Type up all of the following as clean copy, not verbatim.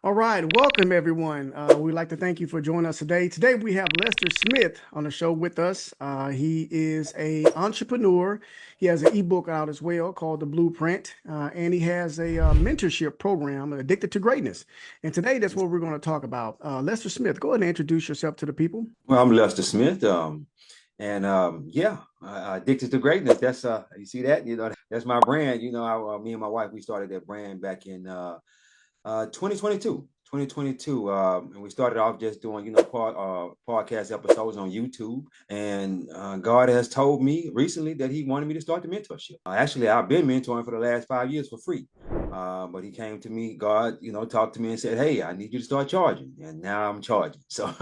All right, welcome everyone. We'd like to thank you for joining us today. Today we have Lester Smith on the show with us. He is a entrepreneur. He has an ebook out as well called The Blueprint, and he has a mentorship program, Addicted to Greatness. And today that's what we're going to talk about. Lester Smith, go ahead and introduce yourself to the people. Well, I'm Lester Smith, and addicted to greatness. That's you see that, that's my brand. Me and my wife, we started that brand back in 2022. 2022, and we started off just doing, podcast episodes on YouTube. And God has told me recently that He wanted me to start the mentorship. Actually, I've been mentoring for the last 5 years for free. But He came to me, God, talked to me and said, "Hey, I need you to start charging." And now I'm charging. So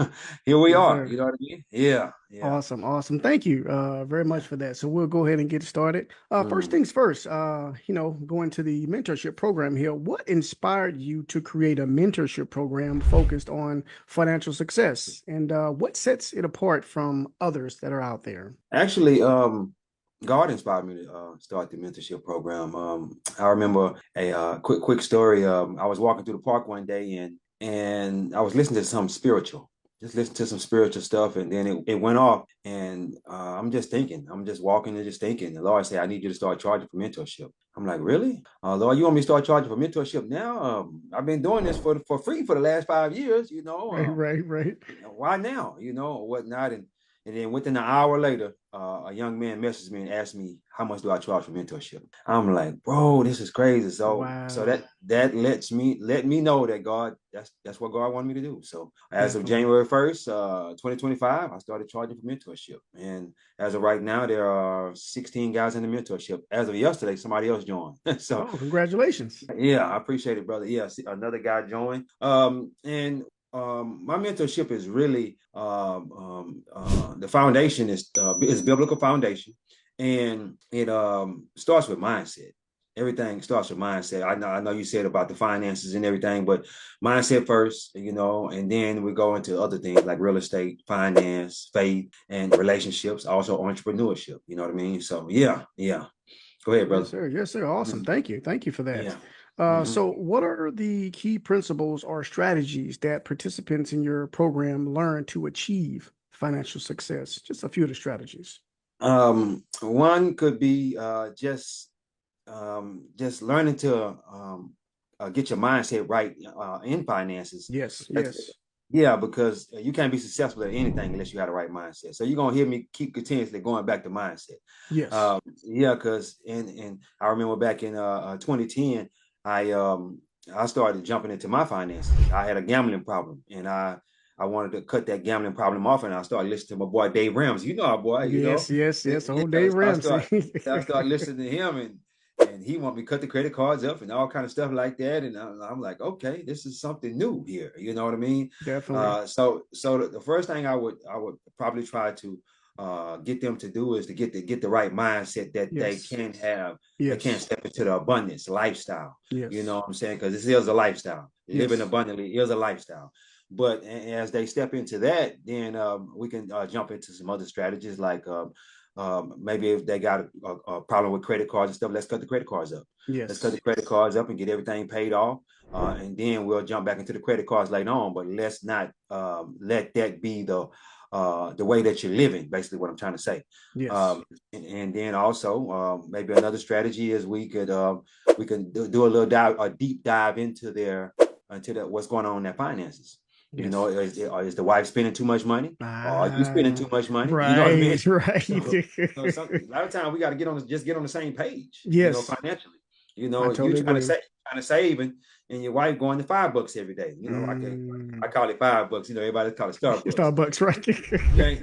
here we Yes, are. sir. You know what I mean? Yeah, yeah. Awesome, awesome. Thank you very much for that. So we'll go ahead and get started. First Mm. things first, going to the mentorship program here, what inspired you to create a mentorship program focused on financial success? And what sets it apart from others that are out there? Actually, God inspired me to start the mentorship program. I remember a quick story. I was walking through the park one day, and I was listening to some spiritual, just listening to some spiritual stuff, and then it went off, and I'm just thinking, I'm just walking and just thinking. The Lord said, "I need you to start charging for mentorship." I'm like, "Really, Lord? You want me to start charging for mentorship now? I've been doing this for free for the last 5 years. Right, right, right. Why now? Or whatnot." And then within an hour later, a young man messaged me and asked me, "How much do I charge for mentorship?" I'm like, "Bro, this is crazy." So Wow. that let me know that God, that's what God wanted me to do. So as of Definitely. January 1st, 2025, I started charging for mentorship. And as of right now, there are 16 guys in the mentorship. As of yesterday, somebody else joined. So Oh, congratulations. yeah, I appreciate it, brother. Yeah, another guy joined. And my mentorship is really the foundation is biblical foundation, and it starts with mindset. Everything starts with mindset. I know you said about the finances and everything, but mindset first, and then we go into other things like real estate, finance, faith, and relationships, also entrepreneurship. You know what I mean? So yeah, yeah. Go ahead, Yes, brother. sir. Yes, sir. Awesome. Mhm. Thank you. Thank you for that. Yeah. Hmm. So, what are the key principles or strategies that participants in your program learn to achieve financial success? Just a few of the strategies. One could be just learning to get your mindset right in finances. Yes, That's, yes, yeah, because you can't be successful at anything unless you have the right mindset. So you're gonna hear me keep continuously going back to mindset. yes. Yeah, because and I remember back in 2010, I started jumping into my finances. I had a gambling problem, and I wanted to cut that gambling problem off, and I started listening to my boy Dave Ramsey. You know our boy, Yes, yes, yes. Yeah. Old Dave So Ramsey. I started listening to him, and he wanted me to cut the credit cards up and all kind of stuff like that. And I'm like, okay, this is something new here. You know what I mean? Definitely. So the first thing I would probably try to get them to do is to get the right mindset that they Yes, can have. They can yes, step into the abundance lifestyle. You know yes, what I'm saying? Because this is a lifestyle. Living yes, abundantly is a lifestyle. But as they step into that, then we can jump into some other strategies like maybe if they got a problem with credit cards and stuff, let's cut the credit cards up. Let's cut yes, the credit cards up and get everything paid off. And then we'll jump back into the credit cards later on. But let's not let that be the way that you're living. Basically, what I'm trying to say. yes, And then also maybe another strategy is we can do a deep dive into what's going on in their finances. yes. Is the wife spending too much money, or are you spending Ah, too much money? You know what I mean? right, right. A lot of times we got to get on the same page, Yes, financially. I You totally agree. trying to save, and your wife going to $5 every day. I Mm, call it $5. Everybody call it Starbucks. Starbucks, right?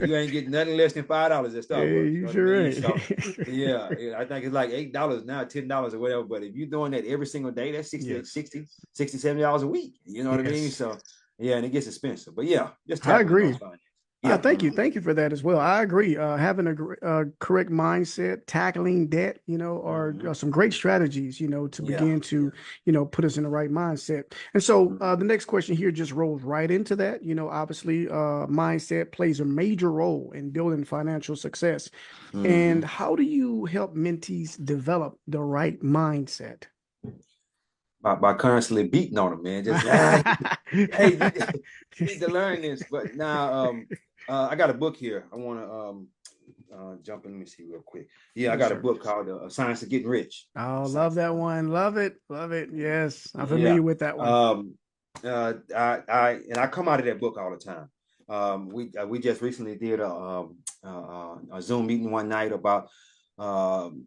You ain't getting nothing less than $5 at Yeah, Starbucks. You you know what I sure mean? ain't. So yeah, I think it's like $8 now, $10 or whatever. But if you're doing that every single day, that's Yes, 60, $70 a week. You know what I mean? yes. So yeah, and it gets expensive. But yeah, just I tackling those agree. finances. Yeah. Thank you. Thank you for that as well. I agree. Having a correct mindset, tackling debt, are Hmm. some great strategies, to Yeah. begin Yeah. to, put us in the right mindset. And so Hmm. the next question here just rolls right into that. Obviously, mindset plays a major role in building financial success. And Hmm. how do you help mentees develop the right mindset? by constantly beating on them, man. Just hey, you need to learn this. But now, I got a book here. I want to jump in. Let me see real quick. Yeah, I Yes, got a sir. book called Science of Getting Rich. Oh, love Science. that one. Love it. Love it. Yes, I'm Yeah. familiar with that one. Um, I come out of that book all the time. We just recently did a Zoom meeting one night about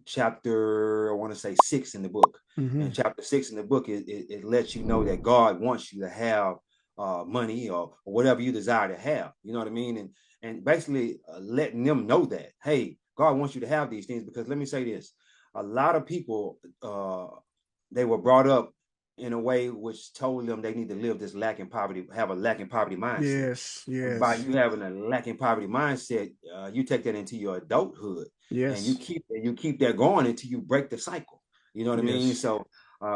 chapter, I want to say 6 in the book. And Hmm. chapter 6 in the book, it lets you know that God wants you to have money or whatever you desire to have. You know what I mean? And basically letting them know that, hey, God wants you to have these things. Because let me say this, a lot of people, they were brought up in a way which told them they need to live this lacking poverty, have a lacking poverty mindset. Yes, And by yes, you having a lacking poverty mindset, you take that into your adulthood, and yes, you keep that going until you break the cycle. You know what I mean? yes. So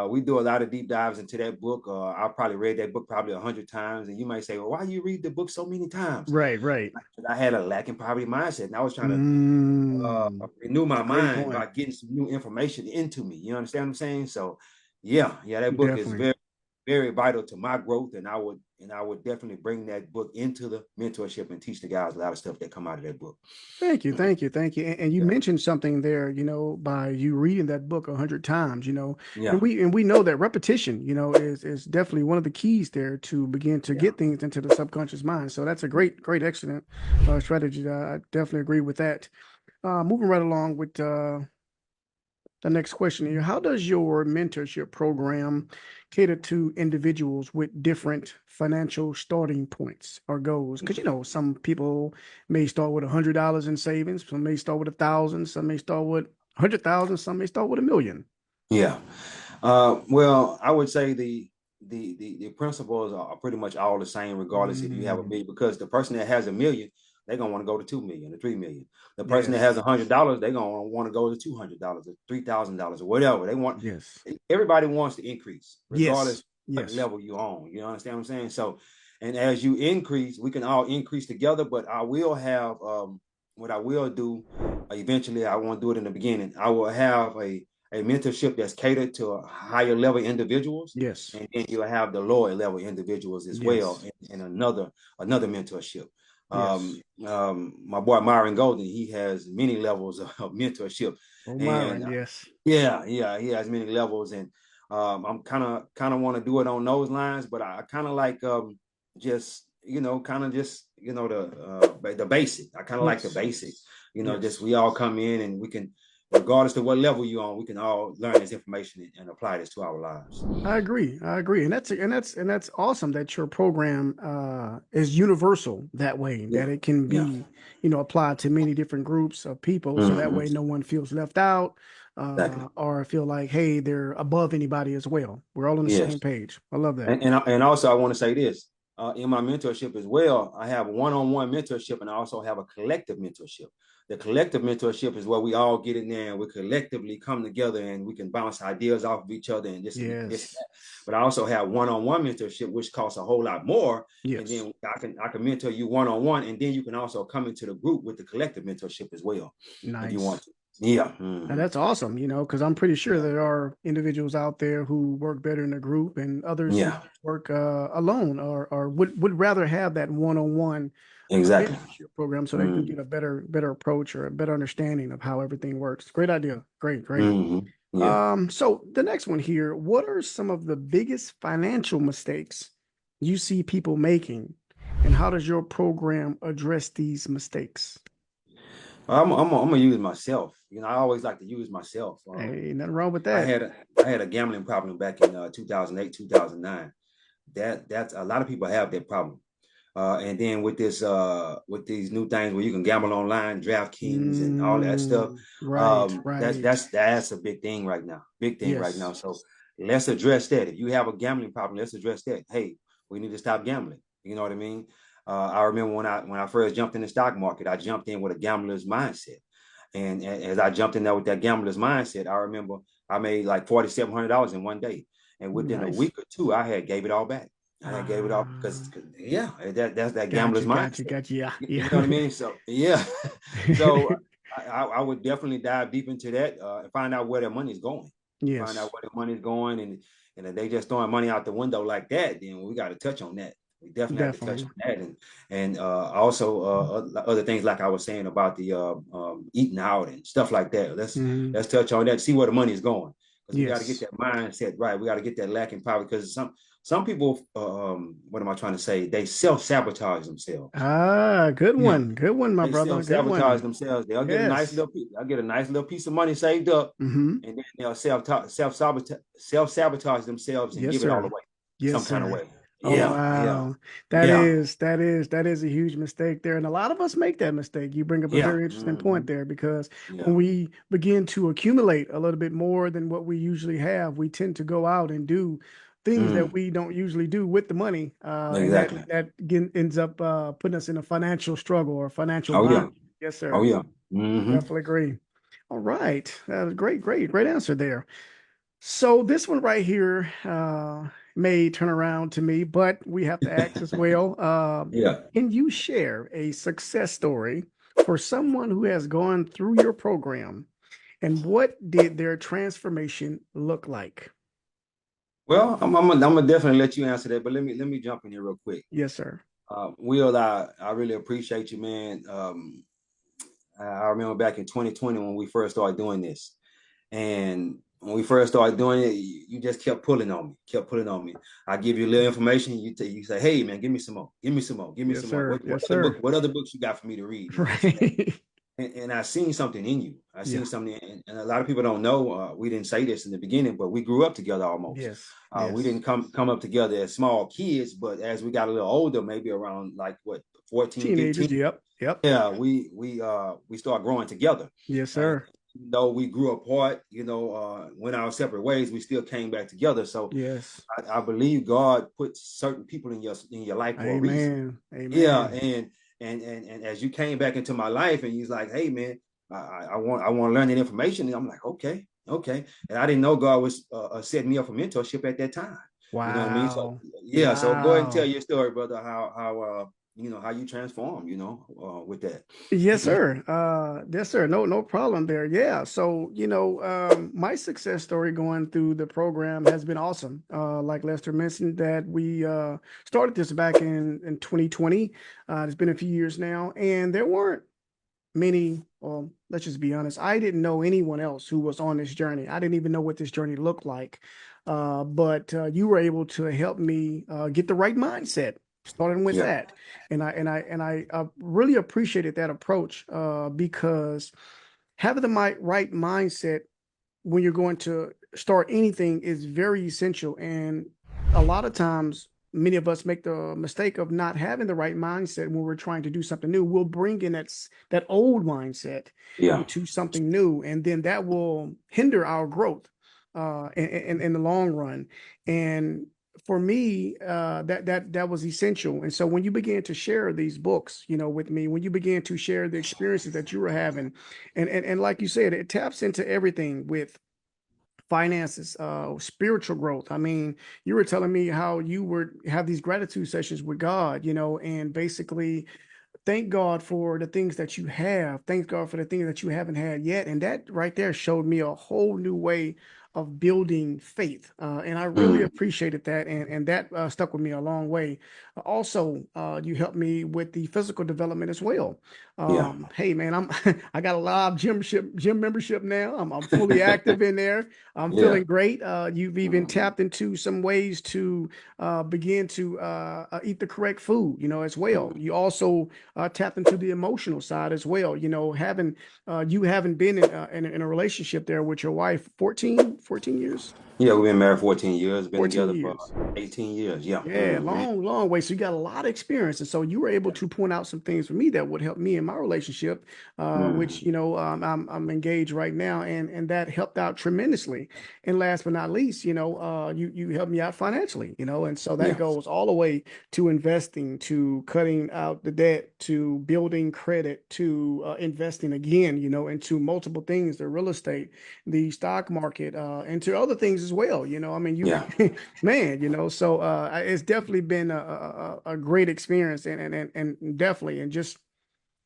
we do a lot of deep dives into that book. I probably read that book probably 100 times, and you might say, "Well, why do you read the book so many times?" Right, right. I had a lacking poverty mindset, and I was trying to renew It's my a great mind by point. getting some new information into me. You understand what I'm saying? So, yeah, that book is Definitely. very vital to my growth, and I would definitely bring that book into the mentorship and teach the guys a lot of stuff that come out of that book. Thank you, thank you, thank you. And you Yeah, mentioned something there, by you reading that book 100 times, and yeah, we know that repetition, is definitely one of the keys there to begin to yeah. get things into the subconscious mind. So that's a great, excellent strategy. I definitely agree with that. Moving right along with the next question here. How does your mentorship program cater to individuals with different financial starting points or goals? Because, some people may start with $100 in savings, some may start with 1,000, some may start with 100,000, some may start with 1 million. Yeah. Well, I would say the principles are pretty much all the same, regardless if you have a Mm, million, because the person that has a million, they're gonna want to go to 2 million or 3 million. The person that has yes, $100, they're gonna want to go to $200 or $3,000 or whatever. They want yes, everybody wants to increase, regardless yes, what yes, level you on. You understand what I'm saying? So, and as you increase, we can all increase together. But I will have what I will do eventually. I won't do it in the beginning. I will have a mentorship that's catered to higher level individuals, yes, and then you'll have the lower level individuals as well yes, in another mentorship. yes. My boy Myron Golden, he has many levels of mentorship, Oh, and Myron, yes. yeah, he has many levels, and I'm kind of want to do it on those lines, but I kind of like just kind of just the basic. I kind of like the Yes, basic. Just yes. we all come in and we can, regardless of what level you're on, we can all learn this information and apply this to our lives. I agree. I agree. And that's awesome that your program is universal that way, Yeah, that it can yeah, be, applied to many different groups of people. So that hmm way no one feels left out exactly. or feel like, hey, they're above anybody as well. We're all on the Yes. same page. I love that. And also I want to say this in my mentorship as well. I have one-on-one mentorship, and I also have a collective mentorship. The collective mentorship is where we all get in there and we collectively come together and we can bounce ideas off of each other and this and Yes. that. But I also have one-on-one mentorship, which costs a whole lot more. And Yes. then I can mentor you one-on-one, and then you can also come into the group with the collective mentorship as well if you want Nice. to. Yeah. And Hmm. that's awesome, because I'm pretty sure Yeah. there are individuals out there who work better in a group and others who Yeah. work alone or would rather have that one-on-one Exactly. mentorship program so they can Hmm. get a better approach or a better understanding of how everything works. Great idea. Great, great. Hmm. Yeah. So the next one here, what are some of the biggest financial mistakes you see people making, and how does your program address these mistakes? I'm gonna use myself. I always like to use myself. Hey, nothing wrong with I that. had a, I had a gambling problem back in 2008, 2009. That's a lot of people have that problem. And then with these new things where you can gamble online, DraftKings and all that stuff, Right, that's right. that's a big thing right now. Big thing right now. Yes. So let's address that. If you have a gambling problem, let's address that. Hey, we need to stop gambling. You know what I mean? I remember when I first jumped in the stock market, I jumped in with a gambler's mindset. And as I jumped in there with that gambler's mindset, I remember I made like $4,700 in one day. And within a Nice. week or two, I had gave it all back. I had gave it all Ah, because yeah, that's that gambler's gotcha, gotcha, mindset. gotcha. Yeah, You know what I yeah. mean? So yeah, so I would definitely dive deep into that and find out where their money is going. Find out Yes. where their money is going, And if they just throwing money out the window like that, then we got to touch on that. We definitely have to touch Definitely. on that, and also other things like I was saying about the eating out and stuff like that. Hmm. Let's touch on that. See where the money is going, because we got to get Yes. that mindset right. We got to get that lacking power, because some people, what am I trying to say? They self sabotage themselves. Ah, good Yeah, one. Good one, my they brother. self Good sabotage one. themselves. Yes. They'll get a nice little piece of money saved up, Hmm. and then they'll self sabotage themselves and Yes, give it all sir. away Yes, some kind of sir. way. Oh, Yeah, wow. yeah, That is a huge mistake there. And a lot of us make that mistake. You bring up a yeah, very interesting point hmm, there because when yeah, we begin to accumulate a little bit more than what we usually have, we tend to go out and do things that mm, we don't usually do with the money. And exactly. ends up putting us in a financial struggle or financial Oh bind. yeah, Yes, oh sir. yeah. Hmm. Definitely agree. All right. Great answer there. So this one right here may turn around to me, but we have to ask as well. Yeah. Can you share a success story for someone who has gone through your program, and what did their transformation look like? Well, I'm gonna definitely let you answer that, but let me jump in here real quick. Yes, sir. Will, I really appreciate you, man. I remember back in 2020 when we first started doing this. And when we first started doing it, you just kept pulling on me, kept pulling on me. I give you a little information. You say, "Hey, man, give me some more, give me some more, give me Yes, some more. sir. What Yes, other sir. what other books you got for me to read?" And this and that. Right. And I seen something in you. I Yeah. seen something, and a lot of people don't know. We didn't say this in the beginning, but we grew up together almost. Yes. We didn't Yes. come up together as small kids, but as we got a little older, maybe around like what 14, 15, Teenagers. Yep. Yep. yeah, we start growing together. Yes, And sir. even though we grew apart, went our separate ways, we still came back together. So Yes. I believe God put certain people in your life for a reason. Amen. Yeah, Amen. and as you came back into my life, and he's like, "Hey, man, I want to learn that information." And I'm like, "Okay, okay." And I didn't know God was setting me up for mentorship at that time. You know what I mean? So Wow. yeah, so go ahead and tell Wow. your story, brother. How how you transform, with that. Yes, sir. Yes, sir. No problem there. Yeah. So, my success story going through the program has been awesome. Like Lester mentioned, that we started this back in 2020. It's been a few years now, and there weren't many, well, let's just be honest. I didn't know anyone else who was on this journey. I didn't even know what this journey looked like. But you were able to help me get the right mindset, starting with Yeah, that. And I really appreciated that approach because having the right mindset when you're going to start anything is very essential. And a lot of times, many of us make the mistake of not having the right mindset when we're trying to do something new. We'll bring in that old mindset yeah, into something new, and then that will hinder our growth in the long run. And for me, that was essential. And so when you began to share these books, with me, when you began to share the experiences that you were having, and like you said, it taps into everything with finances, spiritual growth. I mean, you were telling me how you would have these gratitude sessions with God, and basically thank God for the things that you have. Thank God for the things that you haven't had yet. And that right there showed me a whole new way of building faith. And I really mm, appreciated that. And that stuck with me a long way. Also, you helped me with the physical development as well. yeah, Hey, man, I got a live gym membership now. I'm fully active in there. I'm yeah, feeling great. You've even mm, tapped into some ways to begin to eat the correct food, as well. mm. You also tap into the emotional side as well. Having you haven't been in a relationship there with your wife 14 years, Yeah. We've been married 14 years. Been 14 together for years. 18 years. Yeah. Yeah, Hmm. long way. So you got a lot of experience, and so you were able Yeah. to point out some things for me that would help me in my relationship, which Hmm. I'm engaged right now, and that helped out tremendously. And last but not least, you helped me out financially, and so that Yeah. goes all the way to investing, to cutting out the debt, to building credit, to investing again, into multiple things, the real estate, the stock market, and to other things as well. I mean, you Yeah. man, so it's definitely been a great experience, and definitely, and just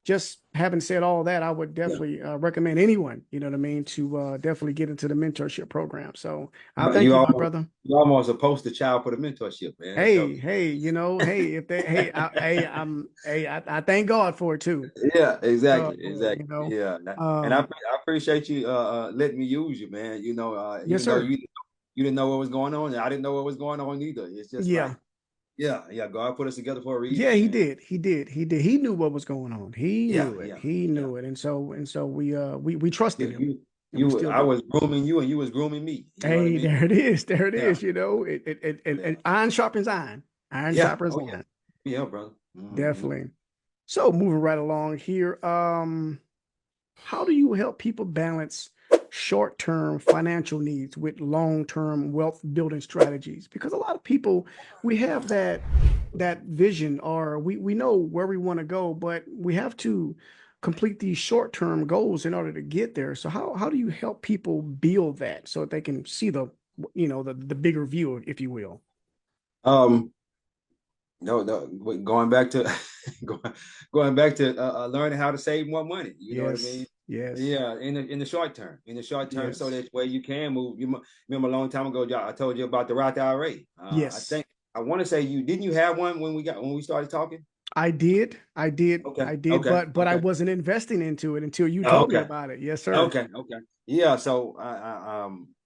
just having said all that, I would Yeah. definitely recommend anyone, you know what I mean, to definitely get into the mentorship program. So I But thank you, my brother. you almost a poster child for the mentorship, man. So Hey, hey, if they, I thank God for it too. yeah, God exactly, for it, exactly. Yeah. And um, I appreciate you letting me use you, man. yes, Even though sir. you didn't know what was going on, and I didn't know what was going on either. It's just Yeah, like, yeah, yeah, God put us together for a yeah, reason, he man. did, he knew what was going on. He Yeah, knew it, yeah, he yeah. knew it, and so we trusted him, and we still I do. was grooming you and you was grooming me. You know what I Hey, mean? there it is. There it Yeah, is. You know, yeah, and iron sharpens iron. Iron yeah. sharpens Oh yeah, iron. yeah, brother. Hmm. Definitely. So moving right along here. How do you help people balance short-term financial needs with long-term wealth building strategies? Because a lot of people, we have that vision, or we know where we want to go, but we have to complete these short-term goals in order to get there. So how do you help people build that so that they can see the bigger view, if you will? Um, no, no, going back to going, going back to learning how to save more money. You know what I mean? Yes, yes, Yeah, in the short term, so yes, that way you can move. Remember a long time ago, I told you about the Roth IRA. I yes. think I want to say you didn't you have one when we started talking? I Okay, did, okay, but I okay. wasn't investing into it until you Oh, told me okay. about it. Yes, sir. Okay, okay. Yeah, so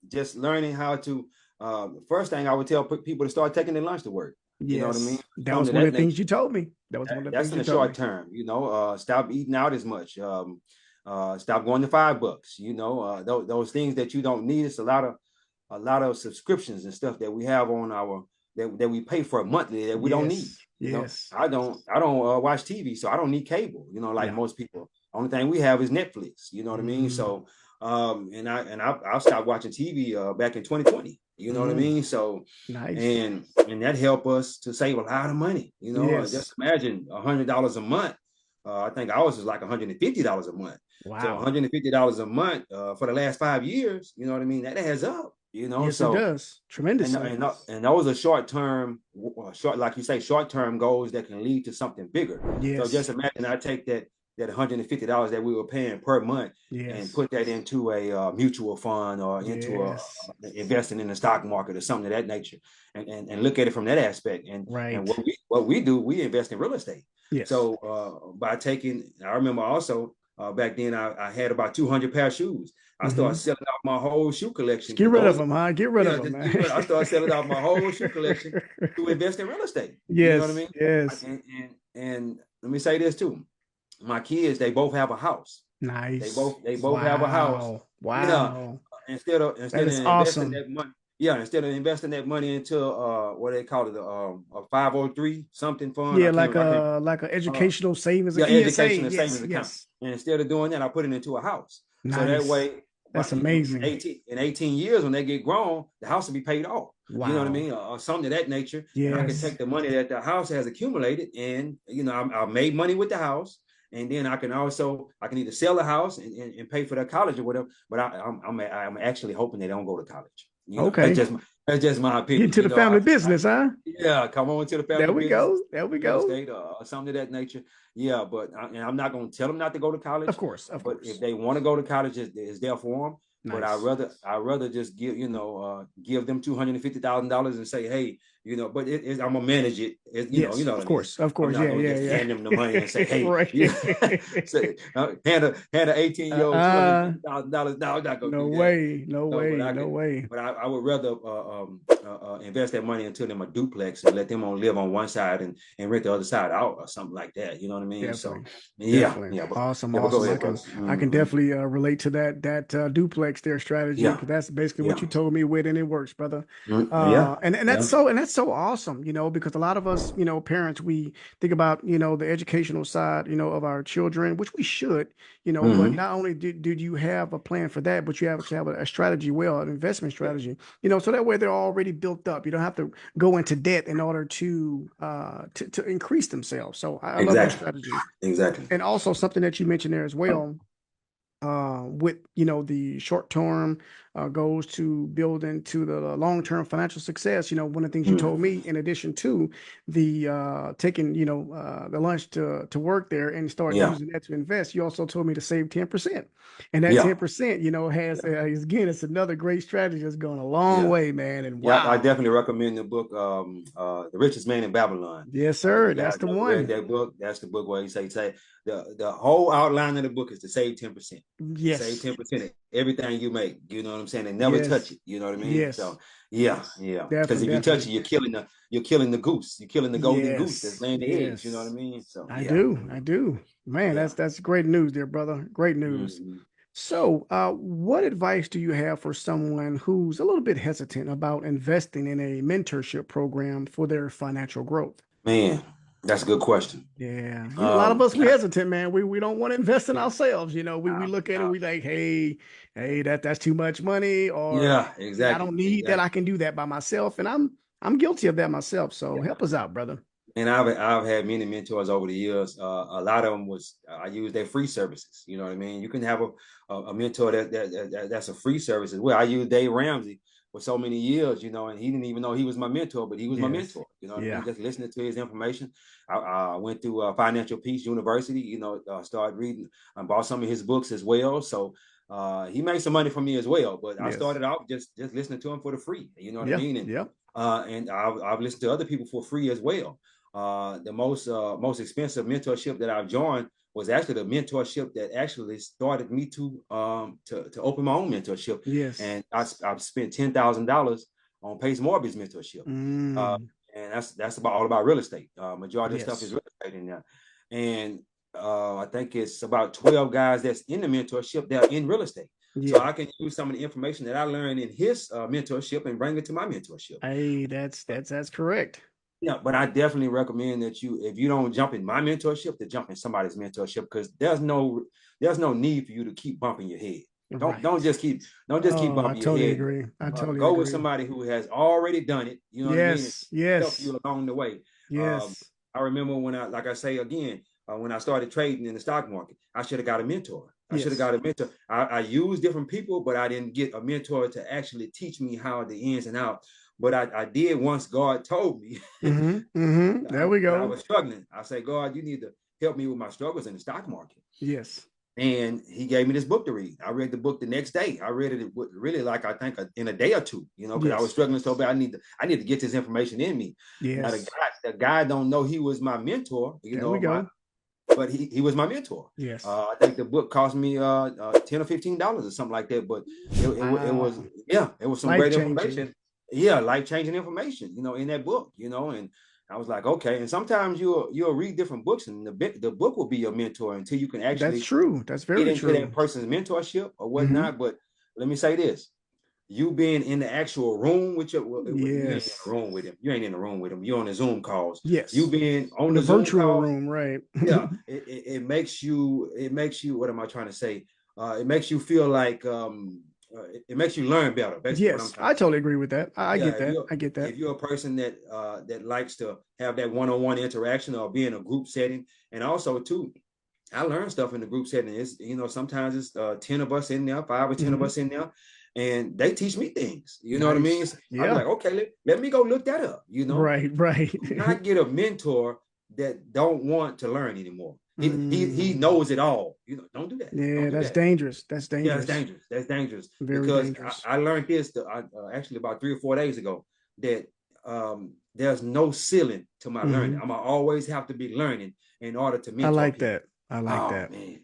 just learning how to the first thing I would tell people to start taking their lunch to work. You know what I mean? Yes, that was Something one of of that the things you nature. told me. That was one of the That's things in you the told short me. term, stop eating out as much. Stop going to $5. Those things that you don't need. It's a lot of subscriptions and stuff that we have on our that we pay for monthly that we don't need. Yes, yes, I don't watch TV, so I don't need cable. Like yeah. most people. Only thing we have is Netflix. You know what I mean? Mm, So I'll stop watching TV back in 2020. You know what I mm, mean? So nice. and that helped us to save a lot of money. Yes. Just imagine $100 a month. I think ours is like $150 a month. So Wow. $150 a month for the last 5 years, you know what I mean? That adds up, Yes, it So does. Tremendously. and those are short term, short like you say, short term goals that can lead to something bigger. So just Yes, imagine I take that $150 that we were paying per month and yes, put that into a mutual fund or into yes. investing in the stock market or something of that nature, and look at it from that aspect. And Right. what we do, we invest in real estate. Yes. So by taking, I remember also back then I had about 200 pair of shoes. I started Hmm. selling off my whole shoe collection Just get because rid of those, them, huh? Get rid of yeah, them, just man. get rid. I started selling off my whole shoe collection to invest in real estate. You know what I Yes, mean? yes. And let me say this too. My kids, they both have a house. Nice. They both have a house. Wow. Yeah. Wow. That Instead of is investing awesome. that money, yeah, instead of investing that money into what they call it, a 503 something fund. Yeah, I can't like a uh, educational savings, yeah, ESA. education and Yes, savings account. yes. And instead of doing that, I put it into a house. So that Nice. way, That's but amazing. in 18 years, when they get grown, the house will be paid off. You know what I Wow. mean? Or something of that nature. And I can Yes. take the money that the house has accumulated and, I made money with the house. And then I can either sell the house and pay for their college or whatever. But I'm actually hoping they don't go to college. Okay. That's just my Get opinion. into the family business, huh? Yeah, come on to the There family we business, go. There we real go. estate, or something of that nature. Yeah, but and I'm not going to tell them not to go to Of college. course, of But if course. they want to go to college, it's there for them. But Nice. I rather just give them $250,000 and say, hey, but I'm gonna manage it. You Yes, know what of I mean. course. Of I'm course. not Yeah, gonna just yeah, hand them the money and say, yeah. hey, Right. say, hand a 18-year-old two hundred Uh-uh. fifty thousand dollars. No, I'm not gonna No do that. way. No No, but way. No way. I would rather invest that money into them a duplex and let them live on one side and rent the other side out or something like that. You know what I mean? So Definitely. yeah, Definitely. yeah, Awesome. but go Awesome. ahead, brother. I can Mm-hmm. definitely relate to that duplex there strategy, Yeah, because that's basically what yeah, you told me with, and it works, brother. yeah, And yeah. that's so awesome, because a lot of us, parents, we think about, the educational side, of our children, which we should, but Mm-hmm. not only did you have a plan for that, but you have to have a strategy, well, an investment Yeah, strategy, so that way they're already built up. You don't have to go into debt in order to increase themselves. So I love that exactly, strategy. exactly. And also something that you mentioned there as well, with the short term goals to build into the long term financial success. One of the things you told me, in addition to the taking the lunch to work there and start Yeah, using that to invest, you also told me to save 10%, and that yeah, 10% has is, again, it's another great strategy that's going a long yeah. way, man. And Yeah, I wow, definitely recommend the book, The Richest Man in Babylon. yes, If sir, you that's guys the never read one. that book, that's the book where he say the whole outline of the book is to save 10%. Save Yes, 10% of everything you make. You know what I'm saying? And never touch yes, it. You know what I mean? yes, So yeah, yes, yeah. Because definitely, if you touch it, definitely. you're killing the goose. You're killing the golden goose that's Yes, laying the eggs. You know what I yes. mean? So I yeah, do. I do. Man, yeah. that's great news there, brother. Great news. Mhm. So, what advice do you have for someone who's a little bit hesitant about investing in a mentorship program for their financial growth? Man, that's a good question. Yeah, a lot of Um, us, we hesitant, man. We don't want to invest in ourselves. We uh, look at it, uh, we like, hey, that's too much money, or yeah, hey, I exactly, don't need that. exactly. I can do that by myself, and I'm guilty of that myself. So help us out, brother. And I've had many mentors over the years. A lot of them was I use their free services. You know what I mean? You can have a mentor that's a free service as well. I used Dave Ramsey for so many years, and he didn't even know he was my mentor, but he was my Yes. mentor. You know what I mean? Yeah. Just listening to his information. I went through Financial Peace University. Started reading. I bought some of his books as well. So he made some money from me as well. But I Yes. started out just listening to him for the free. You know what I Yeah. mean? Yeah. And I've listened to other people for free as well. The most expensive mentorship that I've joined was actually the mentorship that actually started me to open my own mentorship, Yes. and I've spent $10,000 on Pace Morby's mentorship, uh, Mm. and that's all about real estate. Majority of stuff is Yes. real estate in there, and I think it's about 12 guys that's in the mentorship that are in real estate. So Yeah. I can use some of the information that I learned in his mentorship and bring it to my mentorship. Hey, that's correct. Yeah, but I definitely recommend that if you don't jump in my mentorship, to jump in somebody's mentorship, because there's no need for you to keep bumping your head. Don't don't Right. just keep don't just keep Oh, I bumping your totally head. agree. I totally Go with agree. somebody who has already done it. You know what I mean, and Yes. help Yes. you along the way. Um, Yes. I remember when like I say again, when I started trading in the stock market, I should have got a mentor. I should have Yes. got a mentor. I used different people, but I didn't get a mentor to actually teach me how the ins and outs. But I did once God told me Mm-hmm. Mm-hmm. There we that I go. was struggling. I said, God, you need to help me with my struggles in the stock market. Yes. And he gave me this book to read. I read the book the next day. I read it really like I think in a day or two, because I was Yes. struggling so bad. I need to get this information in me. Now Yes. the guy don't know he was my mentor, There we go. but he was my mentor. Yes. I think the book cost me $10 or $15 or something like that. But it was, Wow. yeah, it was some Life great changing. information. Yeah, life-changing information, in that book, and I was like, okay. And sometimes you'll read different books, and the book will be your mentor until you can That's actually true. That's get very into that true. person's mentorship or Mm-hmm. whatnot. But let me say this: you being in the actual room with you ain't in the Yes. room with him. You ain't in the room with him. You're on the Zoom calls. You Yes. being on In the the Zoom virtual call, room, right? yeah, it makes you. What am I trying to say? It makes you feel like it makes you learn better. Basically, what I'm Yes, trying I to say. totally agree with that. I Yeah, get that. I get that. if you're a person that likes to have that one-on-one interaction or be in a group setting, and also too, I learned stuff in the group setting. It's sometimes it's 10 of us in there, 5 or 10 of Hmm. us in there, and they teach me things. You know what I mean? Nice. So I'm Yeah. like, okay, let me go look that up. Right, right. Do not get a mentor that don't want to learn anymore. He Mm. knows it all. Don't do that. Don't Yeah, do that's that. dangerous. That's Yeah, it's dangerous. dangerous. That's dangerous Very because dangerous. I learned this actually about 3 or 4 days ago that there's no ceiling to my learning. Hmm. I'm gonna always have to be learning in order to I mentor like people. that. I like Oh that. man,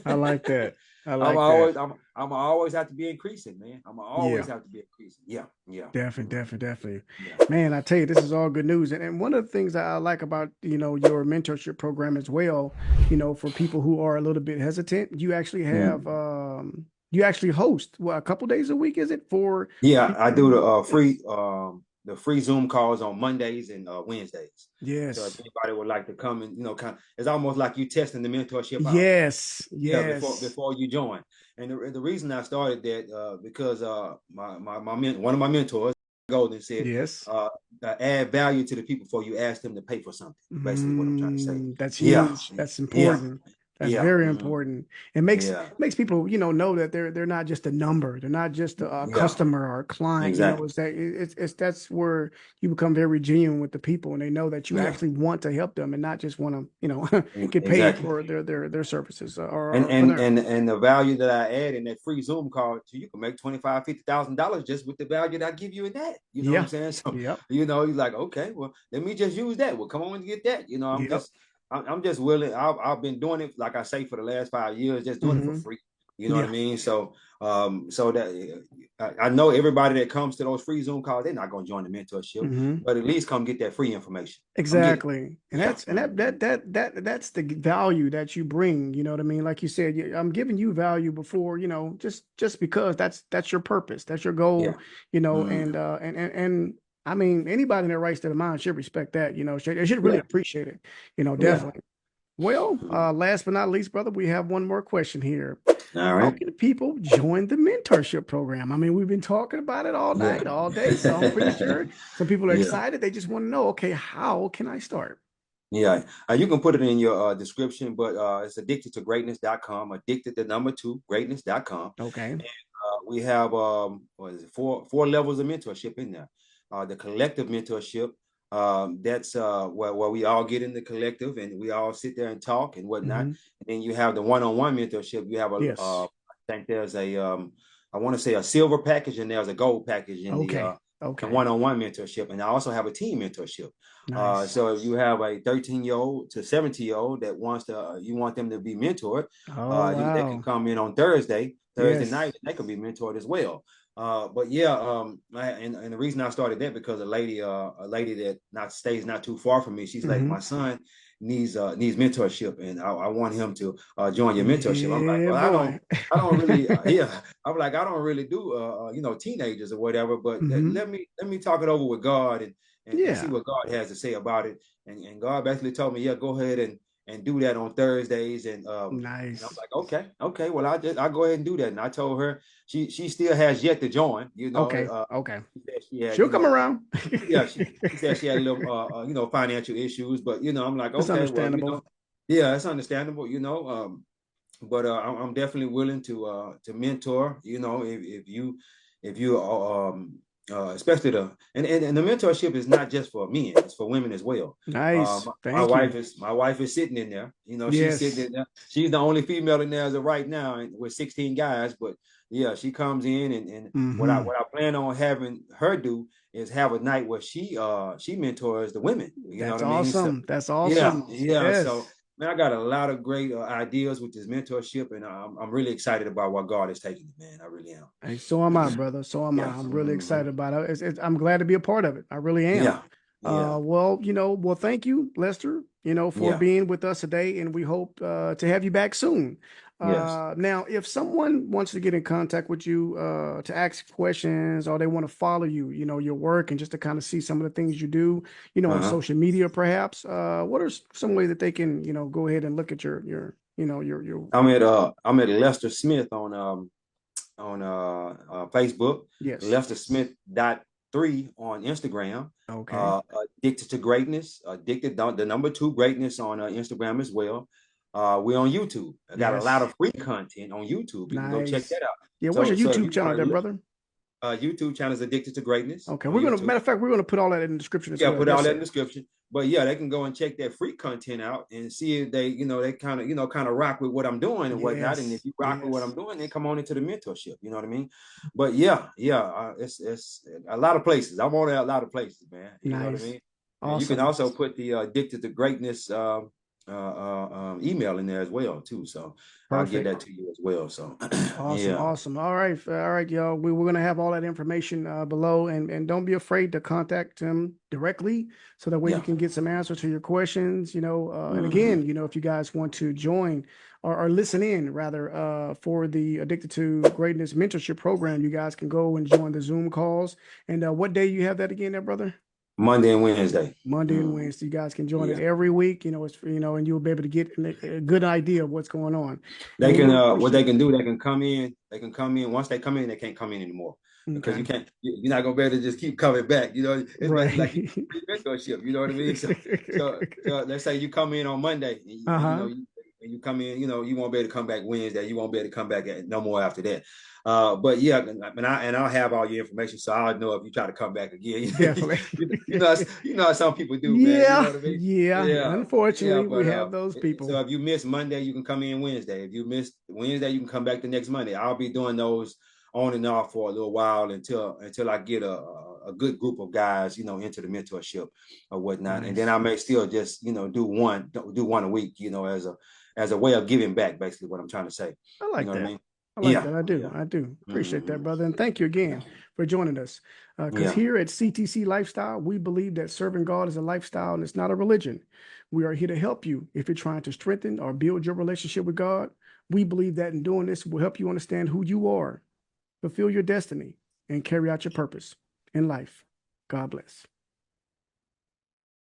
I like that. I I'm like that. always I'm I'm always have to be increasing, man. I'm always Yeah. have to be increasing. Yeah, yeah, Definitely, definitely, definitely. yeah. Man, I tell you, this is all good news. And one of the things that I like about, your mentorship program as well, for people who are a little bit hesitant, you actually host, a couple days a week, is it, for Yeah, I people do who, yes. the free Zoom calls on Mondays and Wednesdays. So if Yes. anybody would like to come and kind of, it's almost like you testing the mentorship out. Yes. Yeah, before Yes. before you join. And the reason I started that because one of my mentors, Golden, said Yes. add value to the people before you ask them to pay for something. Basically, what I'm trying to say. That's Yeah, huge. That's yeah, important. That's Yeah. very Hmm. important. It Yeah. makes people, know that they're not just a number. They're not just a Yeah. customer or a client. Exactly. It's that it's that's where you become very genuine with the people, and they know that you Yeah. actually want to help them and not just want to, get paid Exactly. for their services And or for and their. and and the value that I add in that free Zoom call, so you can make $25,000, $50,000 just with the value that I give you in that. You know what I'm Yeah. saying? So, Yep. you're like, okay, well, let me just use that. Well, come on and get that. Yep. I'm just willing. I've been doing it, like I say, for the last 5 years, just doing it for Hmm. free. You know what I Yeah. mean? So that I know everybody that comes to those free Zoom calls, they're not going to join the mentorship, Hmm. but at least come get that free information. Come get it. Exactly. And Yeah. that's and that's the value that you bring, you know what I mean? Like you said, I'm giving you value before, just because that's your purpose, that's your goal, Yeah. Mm. and I mean anybody in their right state of mind should respect that, they should really Yeah. appreciate it, Yeah. definitely. Well, last but not least, brother, we have one more question here. All How right. can people join the mentorship program? I mean, we've been talking about it all Yeah. night, all day, so I'm pretty sure some people are Yeah. excited. They just want to know, okay, how can I start? Yeah. You can put it in your description, but it's addicted2greatness.com, addicted to number two, greatness.com. Okay. We have what is it, four levels of mentorship in there. The collective mentorship, that's where we all get in the collective and we all sit there and talk and whatnot. Hmm. And then you have the one-on-one mentorship. You have Yes. I think there's I want to say a silver package and there's a gold package in Okay. the Okay. one-on-one mentorship. And I also have a team mentorship. Nice. So if you have a 13-year-old to 17-year-old that you want them to be mentored, Oh, they can wow. come in on Thursday night, Yes. and they can be mentored as well. But yeah, and the reason I started that because a lady that not stays not too far from me, she's like, Hmm. my son needs mentorship, and I want him to join your mentorship. I'm like, Yeah, well, boy. I don't really, yeah. I'm like, I don't really do, teenagers or whatever. But Hmm. let me talk it over with God and see Yeah. what God has to say about it. And God basically told me, yeah, go ahead and do that on Thursdays. And I'm Nice. like, okay, well, I'll go ahead and do that. And I told her she still has yet to join. Okay. Okay. She said she had, She'll come around. yeah, she said she had a little, financial issues. But I'm like, It's okay, well, understandable. yeah, it's understandable. But I'm definitely willing to mentor. If you especially and the mentorship is not just for men; it's for women as well. Nice. My Thank wife you. is my wife is sitting in there. She's sitting Yes. in there. She's the only female in there as of right now, and with 16 guys. But yeah, she comes in, and what I Hmm. what I plan on having her do is have a night where she mentors the women. You know That's what I mean? So awesome. That's yeah, awesome. yeah. So Yes. man, I got a lot of great ideas with this mentorship, and I'm really excited about what God is taking it, man. I really am. Hey, so am I, brother. So am I. Yeah. I'm really Hmm. excited about it. I'm glad to be a part of it. I really am. Yeah. Yeah. Well, thank you, Lester, for Yeah. being with us today, and we hope to have you back soon. Yes. Now, if someone wants to get in contact with you to ask questions or they want to follow you, your work and just to kind of see some of the things you do, on Uh-huh. social media, perhaps, what are some way that they can, go ahead and look at your I'm at Lester Smith on Facebook, yes. Lester Smith dot three on Instagram, Okay. Addicted to Greatness, Addicted the number two greatness on Instagram as well. We're on YouTube. I got a lot Yes. of free content on YouTube. You can go check Nice. that out. Yeah, what's your So if YouTube you channel want there, to brother? YouTube channel is Addicted to Greatness Okay, on YouTube. matter of fact, we're gonna put all that in the description as Yeah, well. put all Yes, that in the sir. description. But yeah, they can go and check that free content out and see if they kind of rock with what I'm doing and whatnot. And if Yes, you rock with what I'm yes. doing, then come on into the mentorship. You know what I mean? But yeah, it's a lot of places. I'm on there a lot of places, man. You know what I Nice. mean? And you can Awesome. also put the Addicted to Greatness email in there as well too. So I'll get Perfect. that to you as well. So Awesome. yeah, Awesome. All right, y'all. We're gonna have all that information below, and don't be afraid to contact him directly, so that way you yeah. can get some answers to your questions. And Hmm. again, if you guys want to join or listen in rather for the Addicted to Greatness mentorship program, you guys can go and join the Zoom calls. And what day you have that again, there, brother? Monday and Wednesday. Monday and Mhm. Wednesday. You guys can join it Yeah. every week. And you'll be able to get a good idea of what's going on. And They we can really what they appreciate it. can do, they can come in. Once they come in, they can't come in anymore because Okay. you're not gonna be able to just keep coming back. It's basically like you Right. free mentorship, you know what I mean? So let's say you come in on Monday and Uh-huh. and you come in, you won't be able to come back Wednesday. You won't be able to come back no more after that. But yeah, I'll have all your information, so I'll know if you try to come back again. Definitely. How some people do, man. You know Yeah, what I mean? yeah. Yeah, yeah. Unfortunately, we But have those so people. if you miss Monday, you can come in Wednesday. If you miss Wednesday, you can come back the next Monday. I'll be doing those on and off for a little while until I get a good group of guys, into the mentorship or whatnot. And then Nice. I may still just, do one a week, as a way of giving back, basically what I'm trying to say. I You like know what I that. mean? I like Yeah. that. I do. Yeah. I do. Appreciate that, Hmm. brother. And thank you again for joining us. Because Yeah. here at CTC Lifestyle, we believe that serving God is a lifestyle and it's not a religion. We are here to help you if you're trying to strengthen or build your relationship with God. We believe that in doing this will help you understand who you are, fulfill your destiny, and carry out your purpose in life. God bless.